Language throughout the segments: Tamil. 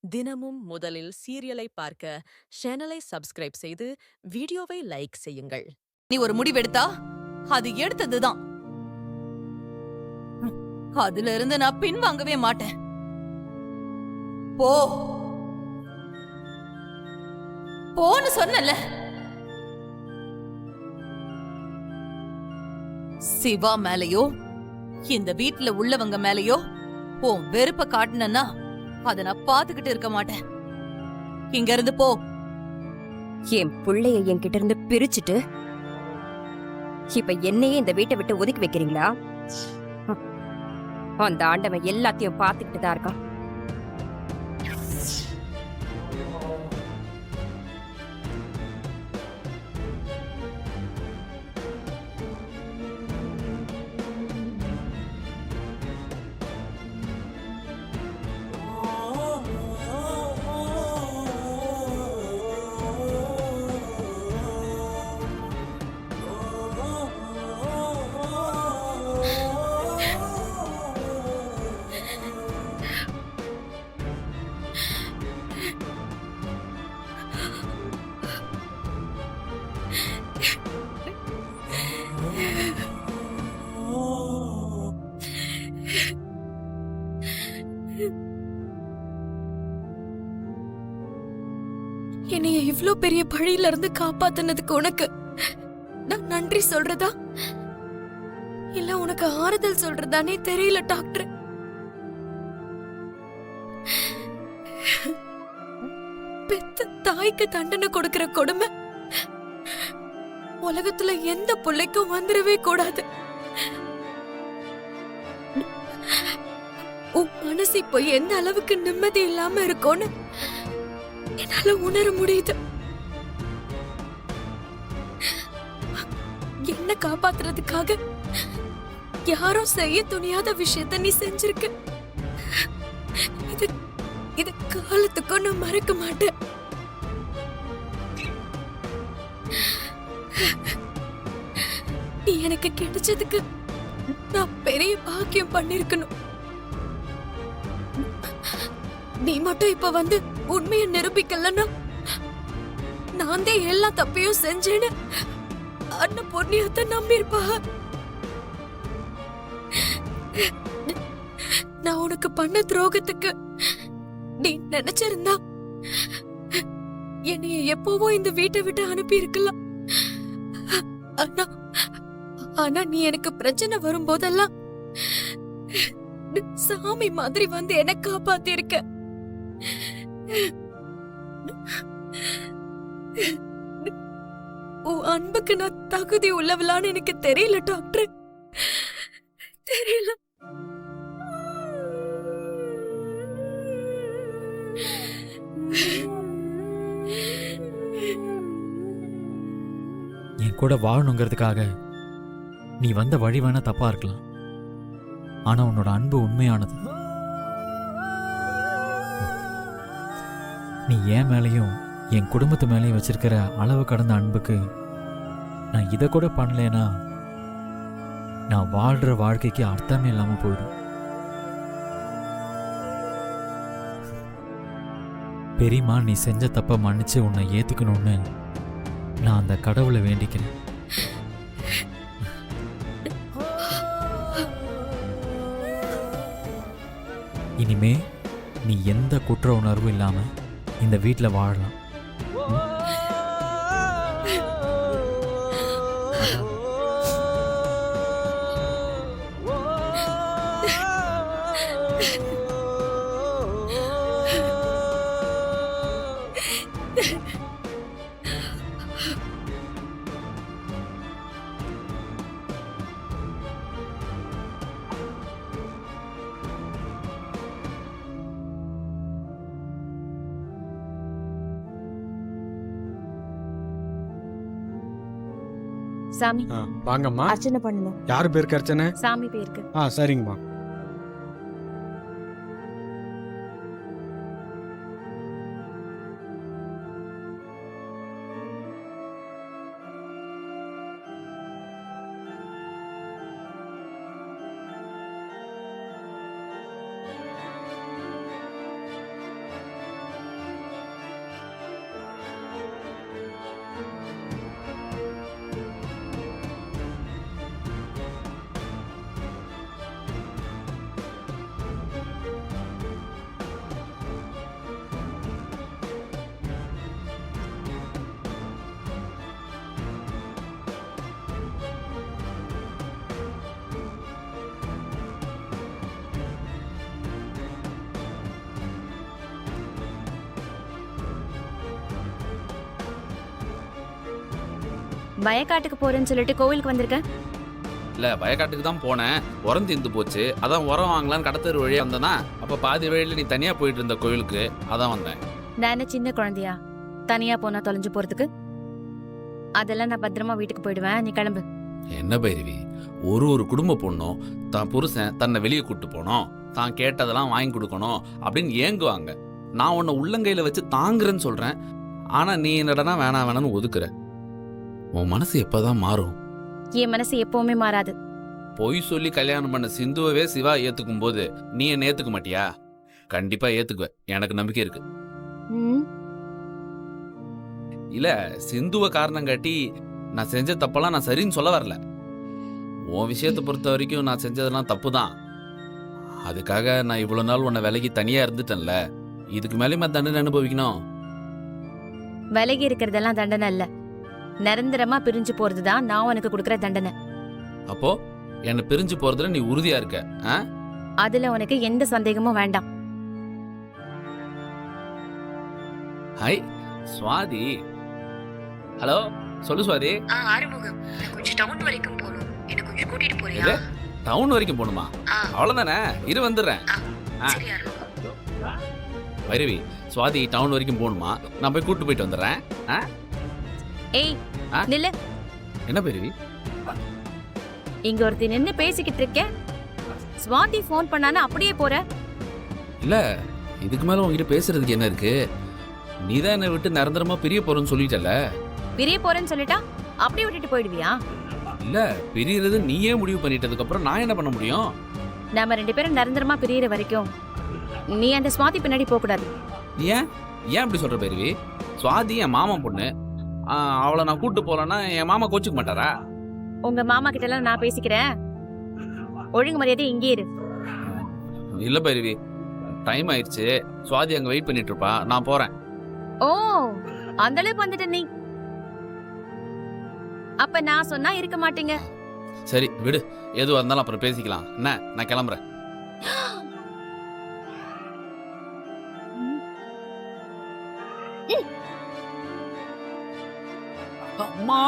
தினமும் முதலில் சீரியலை பார்க்க சேனலை சப்ஸ்கிரைப் செய்து வீடியோவை லைக் செய்யுங்கள். நீ ஒரு முடிவெடுத்தா அது எடுத்ததுதான். அதுல இருந்து நான் பின்வாங்கவே மாட்டேன். போ போன்னு சொன்னல. சிவா மேலயோ இந்த வீட்ல உள்ளவங்க மேலயோ உன் வெறுப்ப காட்டுனா அத நான் பாத்துக்கிட்டு இருக்க மாட்டேன். இங்க இருந்து போ. என் புள்ளைய என்கிட்ட இருந்து பிரிச்சுட்டு இப்ப என்னையே இந்த வீட்டை விட்டு ஒதுக்கி வைக்கிறீங்களா? அந்த ஆண்டவன் எல்லாத்தையும் பார்த்துக்கிட்டு தான் இருக்கான். என்னைய இவ்ளோ பெரிய பழியில இருந்து காப்பாத்துனதுக்கு உனக்கு நான் நன்றி சொல்றதா இல்ல உனக்கு ஆறுதல் சொல்றதானே தெரியல டாக்டர். பெத்த தாய்க்கு தண்டனை கொடுக்கிற கொடுமை உலகத்துல எந்த பிள்ளைக்கும் வந்துடவே கூடாது. உன் மனசு இப்போ எந்த அளவுக்கு நிம்மதி இல்லாம இருக்கும்னு என்னால உணர முடியுது. என்ன காப்பாத்துறதுக்காக யாரும் செய்ய துணியாத விஷயத்த நீ செஞ்சிருக்க. இது காலத்துக்கும் நான் மறக்க மாட்டேன். நீ எனக்கு கிடைச்சதுக்கு நான் பெரிய பாக்கியம் பண்ணிருக்கணும். நீ மட்டும் இப்ப வந்து உண்மையை நிரூபிக்கலன்னா நான் தான் எல்லா தப்பையும் செஞ்சேன்னு அண்ணன் பொன்னியத்தை நம்பியிருப்பா. நான் உனக்கு பண்ண துரோகத்துக்கு நீ நினைச்சிருந்தா என்னைய எப்பவோ இந்த வீட்டை விட்டு அனுப்பி இருக்கலாம். ஆனா நீ எனக்கு பிரச்சனை வரும்போதெல்லாம் சாமி மாதிரி வந்து என்ன காப்பாத்தி இருக்க. உன் அன்புக்கு நான் தகுதி உள்ளவளான்னு எனக்கு தெரியல டாக்டர், தெரியல. என் கூட வாழணுங்கிறதுக்காக நீ வந்த வழி வேணா தப்பா இருக்கலாம், ஆனா உன்னோட அன்பு உண்மையானது. நீ என் மேலையும் என் குடும்பத்து மேலேயும் வச்சிருக்கிற அளவு கடந்த அன்புக்கு நான் இதை கூட பண்ணலேனா நான் வாழ்ற வாழ்க்கைக்கு அர்த்தமே இல்லாம போயிடும். பெரியம்மா நீ செஞ்ச தப்ப மன்னிச்சு உன்னை ஏத்துக்கணும்னு நான் அந்த கடவுளை வேண்டிக்கிறேன். இனிமே நீ எந்த குற்ற உணர்வும் இல்லாம இந்த வீட்டில் வாழலாம். சாமி வாங்கம்மா. அர்ச்சனை பண்ணுங்க. யாரு பேருக்கு அர்ச்சனை? சாமி பேருக்கு. சரிங்கம்மா. வயக்காட்டுக்கு போறேன்னு சொல்லிட்டு கோவிலுக்கு வந்திருக்க. இல்ல வயக்காட்டுக்கு தான் போனேன், உரம் தீர்ந்து போச்சு. அதான் உரம் வாங்கலான்னு கடத்தரு வழியா வந்தேனா, அப்ப பாதி வழியில நீ தனியா போயிட்டு இருந்த கோயிலுக்கு, அதான் வந்தேன். நான் என்ன சின்ன குழந்தையா தனியா போனா தொலைஞ்சு போறதுக்கு? அதெல்லாம் நான் பத்திரமா வீட்டுக்கு போயிடுவேன், நீ கிளம்பு. என்ன பைரவி, ஒரு குடும்ப பொண்ணும் தான் புருஷன் தன்னை வெளியே கூட்டு போனோம், தான் கேட்டதெல்லாம் வாங்கி கொடுக்கணும் அப்படின்னு ஏங்குவாங்க. நான் உன்னை உள்ளங்கையில வச்சு தாங்குறேன்னு சொல்றேன், ஆனா நீ என்னடனா வேணாம் வேணான்னு ஒதுக்குற. உன் மனசு எப்பதான் மாறும்? என் மனசு எப்பவுமே மாறாது. பொய் சொல்லி கல்யாணம் பண்ண சிந்துவவே சிவா ஏத்துக்கும் போது நீ என்ன ஏத்துக்க மாட்டியா? கண்டிப்பா ஏத்துக்குவ, எனக்கு நம்பிக்கை இருக்கு. ம், இல்ல சிந்துவ காரணம் காட்டி நான் செஞ்ச தப்பெல்லாம் நான் சரின்னு சொல்ல வரல. உன் விஷயத்தை பொறுத்த வரைக்கும் நான் செஞ்சதெல்லாம் தப்பு தான். அதுக்காக நான் இவ்வளவு நாள் உன்னை விலகி தனியா இருந்துட்டேன்ல, இதுக்கு மேலேயுமா தண்டனை அனுபவிக்கணும்? விலகி இருக்கிறதெல்லாம் தண்டனை இல்ல, நிரந்தரமா பிரிஞ்சு போறதுதான் நான் உனக்கு கொடுக்கற தண்டனை. அப்போ என்னை பிரிஞ்சு போறதுல நீ உறுதியா இருக்க? ஆ? அதுல உனக்கு எந்த சந்தேகமும் வேண்டாம். ஹாய் சுவாதி. ஹலோ, சொல்லு சுவாதி. ஆறுமுகம், நான் கொஞ்சம் டவுன் வரைக்கும் போகணும், என்ன கொஞ்சம் கூட்டிட்டு போறியா? இல்ல, டவுன் வரைக்கும் போகணுமா? அவ்வளவுதானே, இரு வந்துடுறேன். ஆ. சரி ஆறுமுகம். பைரவி, சுவாதி டவுன் வரைக்கும் போகணுமா, நான் போய் கூட்டு போயிட்டு வந்துடுறேன். ஆ? ஏய் ஆ? நில்லு. என்ன பைரவி? இங்க ஒருத்தி நின்னு பேசிக்கிட்டு இருக்க, ஸ்வாதி போன் பண்ணானா அப்படியே போற? இல்ல, இதுக்கு மேல உங்ககிட்ட பேசுறதுக்கு என்ன இருக்கு? நீதான் என்னை விட்டு நிரந்தரமா பிரிய போறேன்னு சொல்லிட்டல. பிரிய போறேன்னு சொல்லிட்டா அப்படியே விட்டுட்டு போயிடுவியா? இல்ல, பிரியறது நீயே முடிவு பண்ணிட்டதுக்கு அப்புறம் நான் என்ன பண்ண முடியும்? நாம 2 பேரும் நிரந்தரமா பிரியற வரைக்கும் நீ அந்த ஸ்வாதி பின்னாடி போக கூடாது. ஏன் ஏன் அப்படி சொல்ற பைரவி? சுவாதி என் மாமா பொண்ணு, அவளை நான் கூட்டு போறேன்னா என் மாமா கோச்சுக்க மாட்டாரா? உங்க மாமா கிட்ட எல்லாம் நான் பேசிக்கிறேன், ஒழுங்கு மரியாதை இங்கே இரு. இல்ல பைரவி, டைம் ஆயிடுச்சு, சுவாதி அங்க வெயிட் பண்ணிட்டு இருப்பா, நான் போறேன். ஓ, அந்த அளவுக்கு வந்துட்ட நீ. அப்ப நான் சொன்னா இருக்க மாட்டீங்க. சரி விடு, எதுவா இருந்தாலும் அப்புறம் பேசிக்கலாம். என்ன, நான் கிளம்புறேன். அம்மா,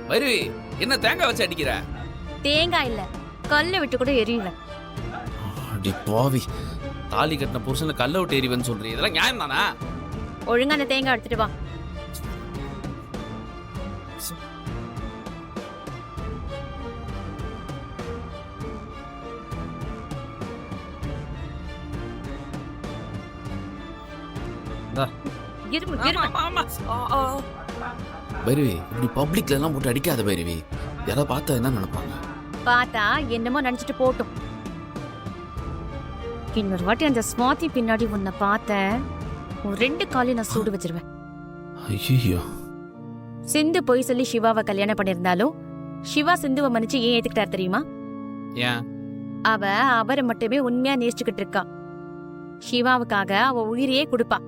பைரவி என்ன தேங்காய் வச்சு அடிக்கிற? தேங்காய் இல்ல, கல்ல விட்டு கூட எரியுவேன். அடி பாவி, தாலி கட்டின புருஷனை கல்ல விட்டு எறிவன்னு சொல்றீ, இதெல்லாம் நியாயம் தானா? ஒழுங்கா அந்த தேங்காய் எடுத்துட்டு வா. இருமு, இருமு. பைரவி, இப்படி பப்ளிக்ல எல்லாம் போட்டு அடிக்காத பைரவி, யாராவது பார்த்தா என்ன நினைப்பாங்க? பார்த்தா என்னமோ நினைச்சிட்டு போட்டும். இன்னொரு வாட்டி அந்த ஸ்வாதி பின்னாடி உன்னை பார்த்தேன், உன் 2 காலையும் நான் சூடு வச்சிருவேன். ஐயோ, சிந்து போய் சொல்லி சிவாவை கல்யாணம் பண்ணிருந்தாலும் சிவா சிந்துவை மன்னிச்சு ஏன் ஏத்துக்கிட்டார் தெரியுமா? ஏன்? அவ அவரை மட்டுமே உண்மையா நேசிச்சுக்கிட்டு இருக்கா. சிவாவுக்காக அவ உயிரையே கொடுப்பா.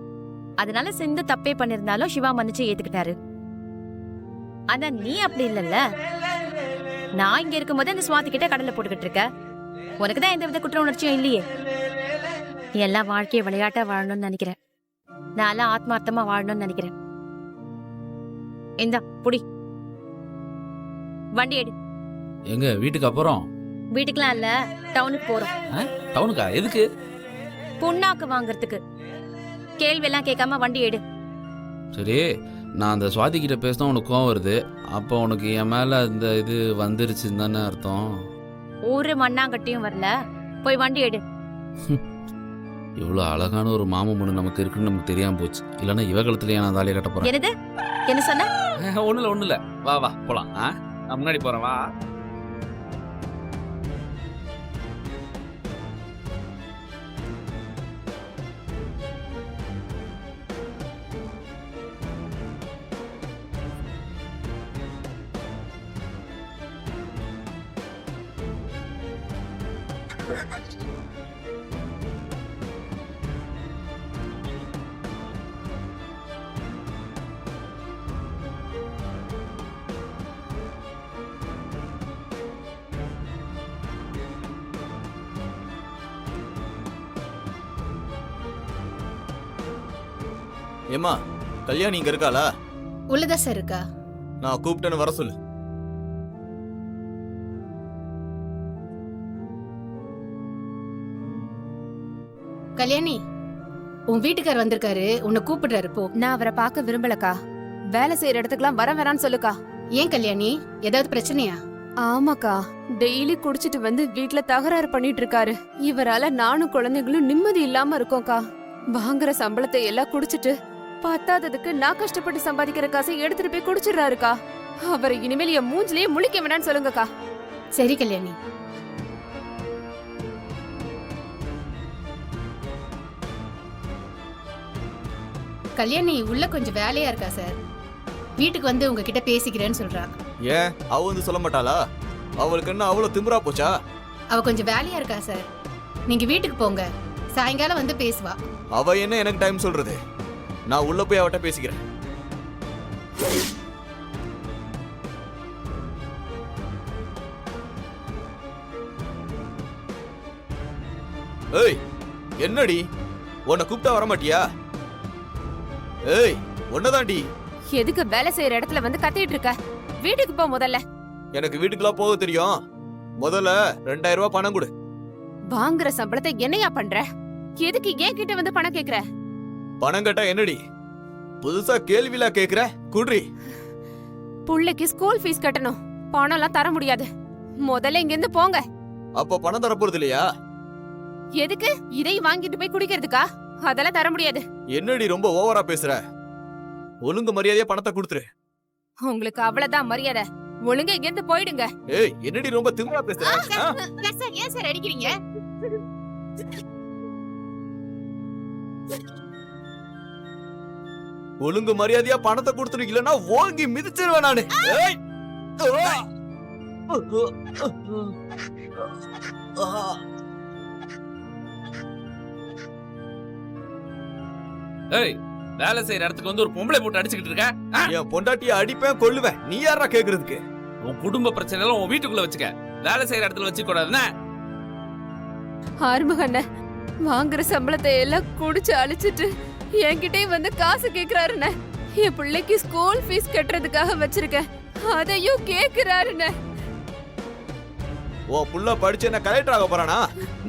அதனால சிந்து தப்பே பண்ணிருந்தாலும் சிவா மன்னிச்சு ஏத்துக்கிட்டாரு. ஆனா நீ அப்படி இல்லல்ல. நான் இங்க இருக்கும்போது அந்த ஸ்வாதி கிட்ட கடலை போட்டுக்கிட்டு இருக்க. உனக்குதான் எந்த வித குற்ற உணர்ச்சியும் இல்லையே. எல்லாம் வாழ்க்கையை விளையாட்டா வாழணும்னு நினைக்கிறேன். நான் ஆத்மார்த்தமா வாழணும்னு நினைக்கிறேன். இந்தா புடி, வண்டி எடு. எங்க வீட்டுக்கு அப்புறம்? வீட்டுக்குலாம் இல்ல, டவுனுக்கு போறோம். டவுனுக்கா? எதுக்கு? புண்ணாக்கு வாங்குறதுக்கு. கேள்வி எல்லாம் கேட்காம வண்டி எடு. சரி, நான் அந்த சுவாதி கிட்ட பேசினா உனக்கு கோவம் வருது, அப்போ உனக்கு என் மேல அந்த இது வந்துருச்சுன்னு தானே அர்த்தம்? ஒரு மண்ணாங்கட்டியும் வரல, போய் வண்டி எடு. இவ்வளோ அழகான ஒரு மாமன் பொண்ணு நமக்கு இருக்குன்னு நமக்கு தெரியாம போச்சு. இல்லைன்னா இவ கழுத்துலயே நான் தாலியை கட்ட போறேன். என்னது? என்ன சொன்ன? ஒண்ணு இல்ல, வா வா போலாம். நான் முன்னாடி போறேன், வா. ஏம்மா கல்யாணி இங்க இருக்காளா? உள்ளதா சார் இருக்கா? நான் கூப்பிட்டேன்னு வர சொல்லு. கல்யாணி, உன் வீட்டுக்கார் வந்திருக்காரு, உன்னை கூப்பிடுறாரு போ. நான் அவரை பார்க்க விரும்பலக்கா. வேலை செய்யற இடத்துக்குலாம் வர வேணான்னு சொல்லுக்கா. ஏன் கல்யாணி, ஏதாவது பிரச்சனையா? ஆமாக்கா, டெய்லி குடிச்சிட்டு வந்து வீட்ல தகராறு பண்ணிட்டு இருக்காரு. இவரால நானும் குழந்தைகளும் நிம்மதி இல்லாம இருக்கோம்க்கா. வாங்குற சம்பளத்தை எல்லாம் குடிச்சிட்டு பத்தாததுக்கு நான் கஷ்டப்பட்டு சம்பாதிக்கிற காசை எடுத்துட்டு போய் குடிச்சிடுறாருக்கா. அவரை இனிமேல் என் மூஞ்சிலேயே முழிக்க வேணான்னு சொல்லுங்கக்கா. சரி கல்யாணி. கல்யாணி உள்ள கொஞ்சம் வேலையா இருக்கா சார். வீட்டுக்கு வந்து உங்ககிட்ட பேசிக்கிறேன்னு சொல்றா. ஏன் அவ வந்து சொல்ல மாட்டாளா? அவளுக்கு என்ன அவ்வளவு திமிரா போச்சா? அவ கொஞ்சம் வேலையா இருக்கா சார். நீங்க வீட்டுக்கு போங்க, சாயங்காலம் வந்து பேசுவா. அவ என்ன எனக்கு டைம் சொல்றது? நான் உள்ள போய் அவட்ட பேசிக்கிறேன். ஏய், என்னடி உன்னை கூப்பிட்டா வர மாட்டியா? ஏய், உன்னதாண்டி. எதுக்கு வேலை செய்யற இடத்துல வந்து கத்திட்டு இருக்க? வீட்டுக்கு போ முதல்ல. எனக்கு வீட்டுக்குலாம் போக தெரியும். முதல்ல 2000 ரூபாய் பணம் கொடு. வாங்குற சம்பளத்தை என்னையா பண்ற? எதுக்கு ஏன் கிட்ட வந்து பணம் கேக்குற? பணம் கேட்டா என்னடி புதுசா கேள்விலா கேக்குற? குட்ரி. புள்ளைக்கு ஸ்கூல் ஃபீஸ் கட்டணும். பணம் எல்லாம் தர முடியாது. முதல்ல இங்க இருந்து போங்க. அப்ப பணம் தர போறது இல்லையா? எதுக்கு? இதை வாங்கிட்டு போய் குடிக்கிறதுக்கா? அதெல்லாம் தர முடியாது. என்னடி ரொம்ப ஓவரா பேசுற? ஒழுங்கு மரியாதையா பணத்தை கொடுத்துரு. உங்களுக்கு அவ்வளவுதான் மரியாதை. ஒழுங்கா இங்க இருந்து போயிடுங்க. ஏய், என்னடி ரொம்ப திமிரா பேசுற? ஆ? ஏன் சார் அடிக்கிறீங்க? ஒழுங்கு மரியாதையா பணத்தை கொடுத்துரு, இல்லனா ஓங்கி மிதிச்சிருவேன் நானு. ஏய்! ஏய், வேலை செய்யற இடத்துக்கு வந்து ஒரு பொம்பளை போட்டு அடிச்சுக்கிட்டு இருக்க. என் பொண்டாட்டிய அடிப்பேன் கொல்லுவேன். நீ யாரா கேக்குறதுக்கு? உன் குடும்ப பிரச்சனை எல்லாம் உன் வீட்டுக்குள்ள வச்சுக்க, வேலை செய்யற இடத்துல வச்சுக்க கூடாதுன்னு. ஆறுமுகண்ண வாங்குற சம்பளத்தை எல்லாம் குடிச்சு அழிச்சிட்டு என்கிட்டயே வந்து காசு கேக்குறாருண்ண. என் பிள்ளைக்கு ஸ்கூல் ஃபீஸ் கட்டுறதுக்காக வச்சிருக்கேன், அதையும் கேக்குறாருண்ண. ஓ புள்ள படிச்சு என்ன கலெக்டர் ஆக போறானா?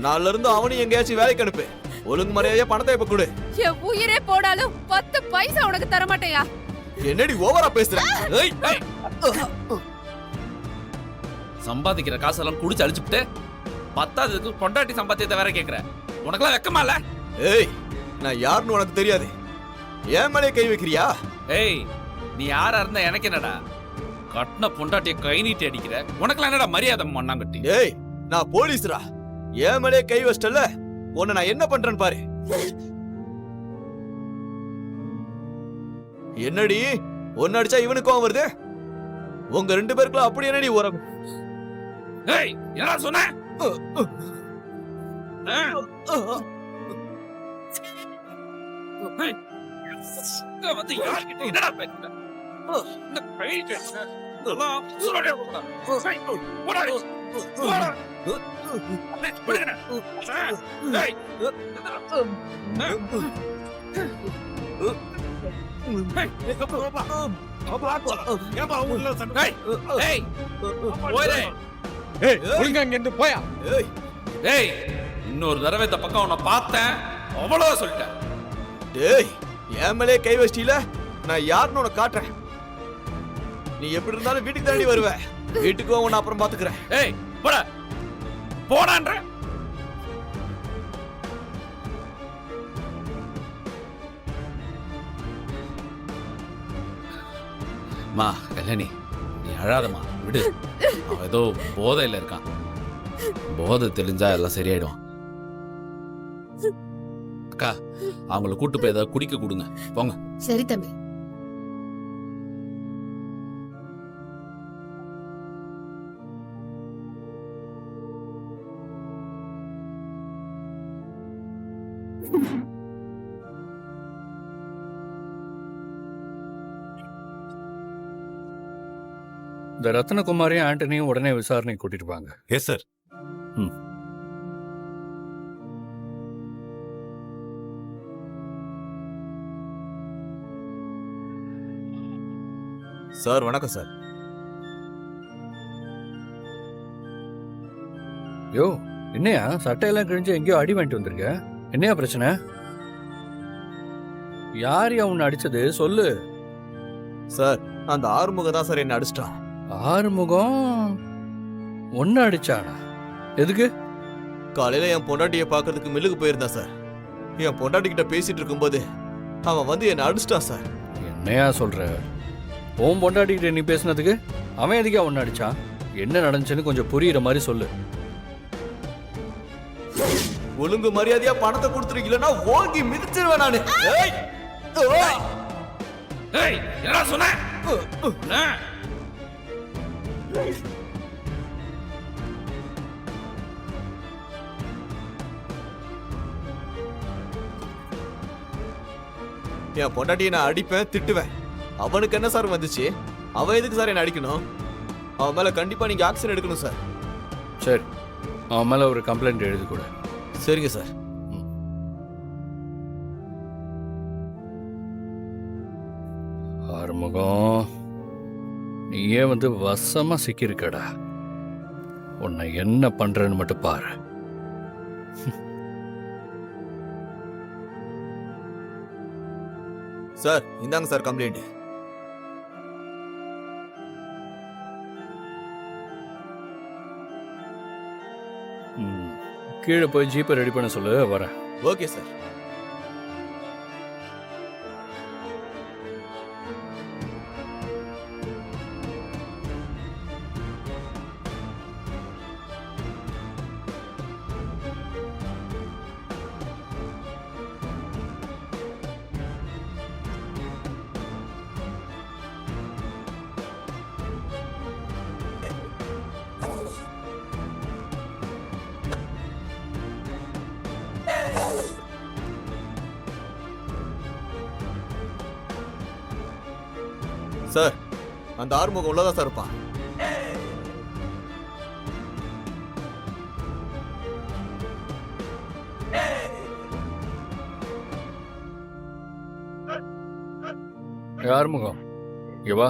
நாள்ல இருந்து அவனையும் எங்கேயாச்சும் வேலைக்கு அனுப்பு. ஒழுங்கு மரியாதையா பணத்தை இப்ப கொடு. என் உயிரே போனாலும் 10 பைசா உனக்கு தர மாட்டேயா. என்னடி ஓவரா பேசுற? ஏய், ஏய். சம்பாதிக்கிற காசெல்லாம் குடிச்சு அழிச்சுட்டு பத்தாததுக்கு பொண்டாட்டி சம்பாத்தியத்தை வேற கேக்குற. உனக்கெல்லாம் வெக்கமா இல்ல? ஏய், நான் யாருன்னு உனக்கு தெரியாது. ஏன் மேலே கை வைக்கிறியா? ஏய், நீ யாரா இருந்தா எனக்கு என்னடா? கட்டின பொண்டாட்டிய கை நீட்டி அடிக்கிற. உனக்கெல்லாம் என்னடா மரியாதை மண்ணாங்கட்டி? ஏய், நான் போலீஸ்ரா. ஏன் மேலே கை வச்சிட்டல, உன்னை நான் என்ன பண்றேன்னு பாரு. என்னடி ஒன்னு அடிச்சா இவனுக்கு கோவம் வருது? உங்க 2 பேருக்குள்ள அப்படி என்னடி உறவு? ஏய், என்னடா சொன்ன? ஏய், இங்க வந்து யார்கிட்ட என்னடா பேசுற? இந்த கை பேசுற. இதெல்லாம் உசுரோட இருக்கா? ஏய், போடா. போடா. ஏய், விடுங்க. ஏய். ஏய், இன்னொரு தடவை இந்த பக்கம் உன்னை பார்த்தேன், அவ்வளவு சொல்லிட்டேன். டேய், என் மேலே கை வச்சிட்டீல, நான் யாருன்னு உனக்கு காட்டுறேன். நீ எப்படி இருந்தாலும் வீட்டுக்கு தாண்டி வருவ. வீட்டுக்கு உன்னை அப்புறம் பாத்துக்கிறேன். ஏய், போடா. போடான்ற. மா கல்யாணி, நீ அழாதம்மா, விடு. அவன் ஏதோ போதையில இருக்கான். போதை தெரிஞ்சா எல்லாம் சரியாயிடும். அக்கா, அவங்கள கூட்டு போய் ஏதாவது குடிக்க கொடுங்க, போங்க. சரி தம்பி. இந்த ரத்னகுமாரையும் ஆண்டனியும் உடனே விசாரணை கூட்டிட்டு வாங்க. Yes sir. சார் வணக்கம் சார். யோ என்னையா சட்டையெல்லாம் கிழிஞ்சு எங்கேயோ அடி வாங்கிட்டு வந்திருக்க? என்னையா பிரச்சனை? யாரையா உன்னை அடிச்சது சொல்லு. சார் அந்த ஆறுமுகம் தான் சார் என்ன அடிச்சிட்டான். ஆறுமுகம் ஒன்னு அடிச்சானா? எதுக்கு? காலையில என் பொண்டாட்டியை பார்க்கறதுக்கு மில்லுக்கு போயிருந்தான் சார். என் பொண்டாட்டி கிட்ட பேசிட்டு இருக்கும்போது அவன் வந்து என்ன அடிச்சிட்டான் சார். என்னையா சொல்ற? உன் பொண்டாட்டிக்கிட்ட நீ பேசுனதுக்கு அவன் எதுக்கா ஒன்னு அடிச்சான்? என்ன நடந்துச்சுன்னு கொஞ்சம் புரியுற மாதிரி சொல்லு. ஒழுங்கு மரியாதையா பணத்தை கொடுத்துருக்கீங்களா ஓங்கி மிதிச்சிருவேன் நானு. ஏய் என்னடா சொன்ன? என் பொண்டாட்டியை நான் அடிப்பேன் திட்டுவேன். அவனுக்கு என்ன சார் வந்துச்சு? அவன் எதுக்கு சார் என்ன அடிக்கணும்? அவன் மேல கண்டிப்பா நீங்க ஆக்ஷன் எடுக்கணும் சார். சரி, அவன் மேல ஒரு கம்ப்ளைண்ட் எழுதி கொடு. சரிங்க சார். ஆறுமுகம், நீயே வந்து வசமா சிக்கியிருக்கடா. உன்னை என்ன பண்றேன்னு மட்டும் பாரு. சார் இந்தாங்க சார் கம்ப்ளைண்ட். கீழே போய் ஜீப்பை ரெடி பண்ண சொல்லு, வரேன். Okay sir. சார் அந்த ஆறுமுகம் உள்ளதா சார் இருப்பான். ஆறுமுகம் இங்க வா.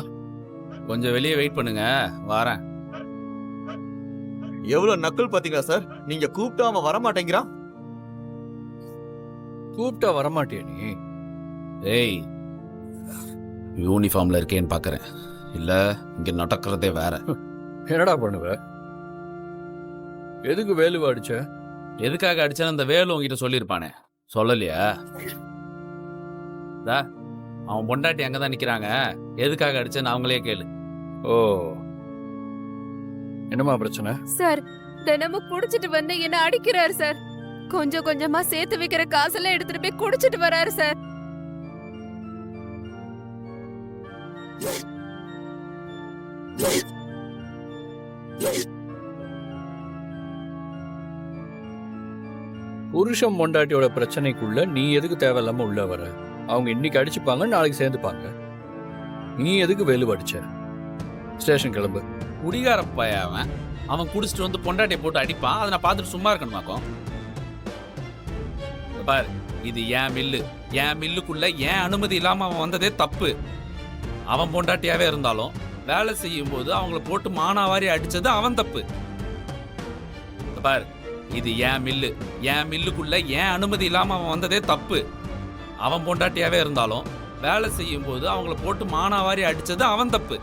கொஞ்சம் வெளியே வெயிட் பண்ணுங்க, வரேன். எவ்வளவு நக்கல் பாத்தீங்களா சார்? நீங்க கூப்பிட்டா அவன் வரமாட்டேங்கிறான். கூப்பிட்டா வரமாட்டியா நீ? ஏய் யூனிஃபார்ம்ல இருக்கேன்னு பாக்குறேன், இல்ல இங்க நடக்கிறதே வேற. என்னடா பண்ணுவ? எதுக்கு வேலுவ அடிச்ச? எதுக்காக அடிச்சேன்னு அந்த வேலு உங்ககிட்ட சொல்லியிருப்பானே, சொல்லலையா? அவன் பொண்டாட்டி அங்கதான் நிக்கிறாங்க, எதுக்காக அடிச்சேன்னு அவங்களே கேளு. ஓ, என்னம்மா பிரச்சனை? சார் தினமும் குடிச்சிட்டு வந்து என்ன அடிக்கிறாரு சார். கொஞ்சம் கொஞ்சமா சேர்த்து வைக்கிற காசெல்லாம் எடுத்துட்டு போய் குடிச்சிட்டு வராரு சார். புருஷன் பொண்டாட்டியோட பிரச்சனைக்குள்ள நீ எதுக்கு தேவையில்லாம உள்ள வர? அவங்க இன்னைக்கு அடிச்சுப்பாங்க, நாளைக்கு சேர்ந்துப்பாங்க. நீ எதுக்கு வேலு அடிச்ச? ஸ்டேஷன் கிளம்பு. குடிகார பையன் அவன். அவன் குடிச்சிட்டு வந்து பொண்டாட்டியை போட்டு அடிப்பான், அதை நான் பார்த்துட்டு சும்மா இருக்கணுமாக்கும்? பாரு, இது என் மில்லு. என் மில்லுக்குள்ள என் அனுமதி இல்லாம அவன் வந்ததே தப்பு. அவன் பொண்டாட்டியாவே இருந்தாலும் வேலை செய்யும் போது அவங்கள போட்டு மானாவாரி அடிச்சது அவன் தப்பு. பாரு, இது என் மில்லு. என் மில்லுக்குள்ள என் அனுமதி இல்லாம அவன் வந்ததே தப்பு. அவன் பொண்டாட்டியாவே இருந்தாலும் வேலை செய்யும் போது அவங்கள போட்டு மானாவாரி அடிச்சது அவன் தப்பு.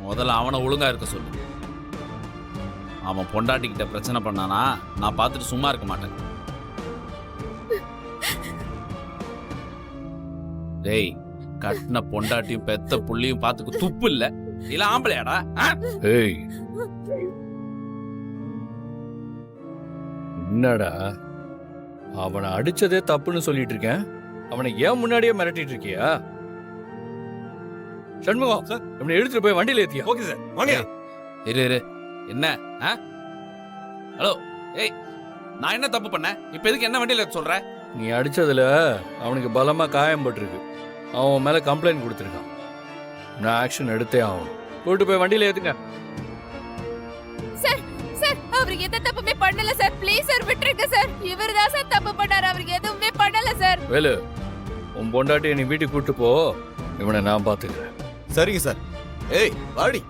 முதல்ல அவனை ஒழுங்கா இருக்க சொல்லு. அவன் பொண்டாட்டிக்கிட்ட பிரச்சனை பண்ணானா நான் பார்த்துட்டு சும்மா இருக்க மாட்டேன். டேய், கட்டின பொண்டாட்டியும் பெத்த புள்ளியும் பார்த்துக்கு துப்பு இல்ல இல்ல ஆம்பளையாடா? ஏய், என்னடா அவனை அடிச்சதே தப்புன்னு சொல்லிட்டு இருக்கேன், அவனை ஏன் முன்னாடியே மிரட்டிட்டு இருக்கியா? சண்முகம் சார், இவனை எடுத்துட்டு போய் வண்டியில ஏத்தியா? ஓகே சார், வாங்க. இரு என்ன? ஹலோ, ஏய், நான் என்ன தப்பு பண்ணேன்? இப்ப எதுக்கு என்ன வண்டியில சொல்ற? நீ அடிச்சதுல அவனுக்கு பலமா காயம் பட்டிருக்கு. அவன் மேல கம்ப்ளைண்ட் கொடுத்துருக்கான். நான் ஆக்ஷன் எடுத்தே ஆகணும். கூட்டு போய் வண்டியில ஏத்துங்க. சார் சார் அவருக்கு எந்த தப்புமே பண்ணல சார். ப்ளீஸ் சார் விட்டுருங்க சார். இவர்தான் சார் தப்பு பண்ணாரு, அவருக்கு எதுவுமே பண்ணல சார். வேலு, உன் பொண்டாட்டியை நீ வீட்டுக்கு கூட்டு போ. இவனை நான் பாத்துக்கிறேன். சரிங்க சார். ஏய் வாடி.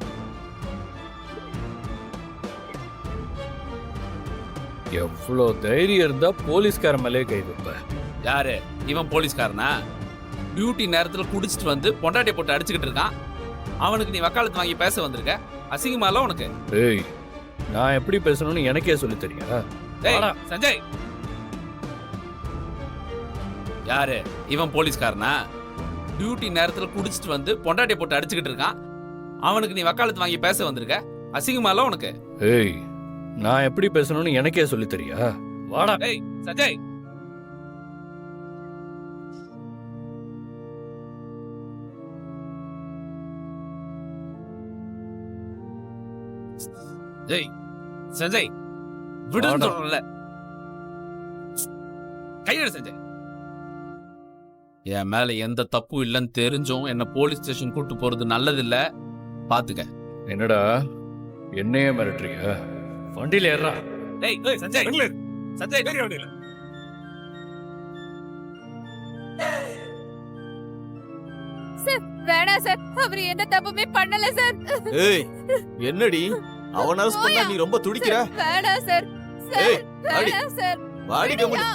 எவ்வளோ தைரியம் இருந்தா போலீஸ்கார மேலே கை வைப்ப? யாரு இவன்? போலீஸ்காரனா? டியூட்டி நேரத்துல குடிச்சிட்டு வந்து பொண்டாட்டியை போட்டு அடிச்சுக்கிட்டு இருக்கான். அவனுக்கு நீ வக்காலத்து வாங்கி பேச வந்திருக்க? அசிங்கமால உனக்கு? ஏய், நான் எப்படி பேசணும்னு எனக்கே சொல்லி தெரியா? டேய் சஞ்சய், யாரு இவன்? போலீஸ்காரனா? டியூட்டி நேரத்துல குடிச்சிட்டு வந்து பொண்டாட்டியை போட்டு அடிச்சுக்கிட்டு இருக்கான். அவனுக்கு நீ வக்காலத்து வாங்கி பேச வந்திருக்க? அசிங்கமால உனக்கு? ஏய், நான் எப்படி பேசணும்னு எனக்கே சொல்லி தெரியா? வாடா. டேய் சஞ்சய், ஜெய் சஞ்சய், விடுன்னு சொல்றல. கையெடு சஞ்சய். என் மேல எந்த தப்பும் இல்லைன்னு தெரிஞ்சும் என்ன போலீஸ் ஸ்டேஷன் கூட்டு போறது நல்லதில்ல, பாத்துக்க. என்னடா என்னையே மிரட்டுறியா? வண்டியில ஏறா. டேய் சஞ்சய், சஞ்சய் பெரிய வண்டியில. வேணா சார், அவர் எந்த தப்புமே பண்ணல சார். ஏய் என்னடி அவன் அரசு பண்ணா நீ ரொம்ப துடிக்கிற? வேணா சார். ஏய் வாடி. சார். வாடி கம்முனு.